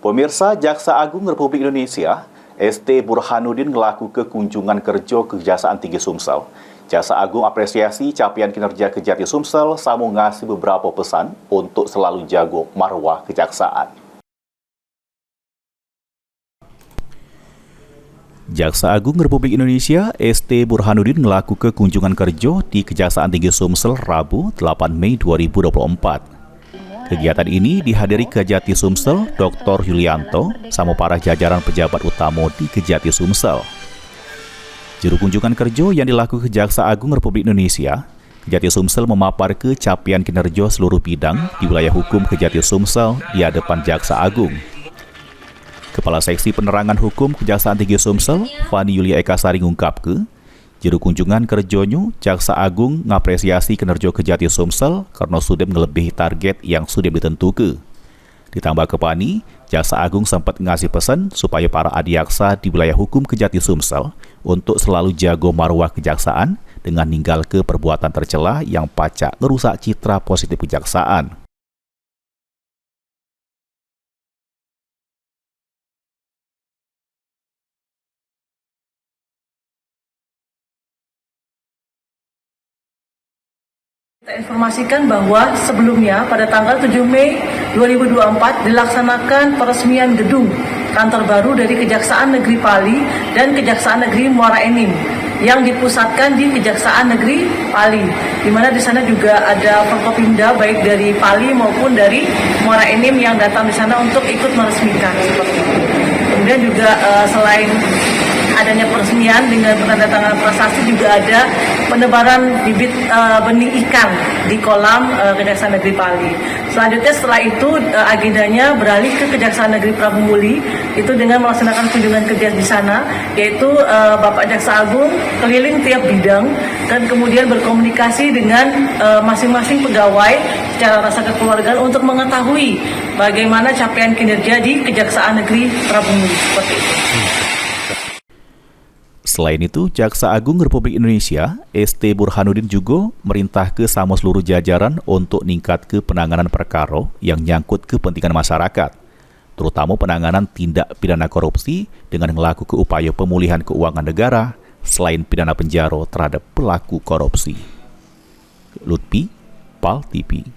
Pemirsa, Jaksa Agung Republik Indonesia, ST Burhanuddin ngelaku kunjungan kerja ke Kejaksaan Tinggi Sumsel. Jaksa Agung apresiasi capaian kinerja Kejati Sumsel, samu ngasih beberapa pesan untuk selalu jago marwah kejaksaan. Jaksa Agung Republik Indonesia, ST Burhanuddin ngelaku kunjungan kerja di Kejaksaan Tinggi Sumsel Rabu 8 Mei 2024. Kegiatan ini dihadiri Kejati Sumsel, Dr. Yulianto, sama para jajaran pejabat utama di Kejati Sumsel. Juru kunjungan kerja yang dilakukan Jaksa Agung Republik Indonesia, Kejati Sumsel memapar capaian kinerja seluruh bidang di wilayah hukum Kejati Sumsel di hadapan Jaksa Agung. Kepala Seksi Penerangan Hukum Kejaksaan Tinggi Sumsel, Fani Yulia Ekasari ngungkapke, juru kunjungan kerjanya, Jaksa Agung ngapresiasi kinerja Kejati Sumsel karena sudah melebihi target yang sudah ditentukan. Ditambah ke Pani, Jaksa Agung sempat ngasih pesan supaya para adiaksa di wilayah hukum Kejati Sumsel untuk selalu jago marwah kejaksaan dengan ninggal ke perbuatan tercela yang pacak ngerusak citra positif kejaksaan. Kita informasikan bahwa sebelumnya pada tanggal 7 Mei 2024 dilaksanakan peresmian gedung kantor baru dari Kejaksaan Negeri Pali dan Kejaksaan Negeri Muara Enim yang dipusatkan di Kejaksaan Negeri Pali, di mana di sana juga ada Forkopimda baik dari Pali maupun dari Muara Enim yang datang di sana untuk ikut meresmikan seperti itu. Kemudian juga selain adanya peresmian dengan penandatanganan prasasti juga ada penebaran bibit benih ikan di kolam Kejaksaan Negeri Pali. Selanjutnya setelah itu agendanya beralih ke Kejaksaan Negeri Prabu Muli itu dengan melaksanakan kunjungan kerja di sana, yaitu Bapak Jaksa Agung keliling tiap bidang dan kemudian berkomunikasi dengan masing-masing pegawai secara rasa kekeluargaan untuk mengetahui bagaimana capaian kinerja di Kejaksaan Negeri Prabu Muli seperti itu. Selain itu, Jaksa Agung Republik Indonesia, ST Burhanuddin juga merintah ke sama seluruh jajaran untuk ningkat ke penanganan perkara yang nyangkut kepentingan masyarakat, terutama penanganan tindak pidana korupsi dengan melakukan upaya pemulihan keuangan negara selain pidana penjara terhadap pelaku korupsi. Lutfi, PAL TV.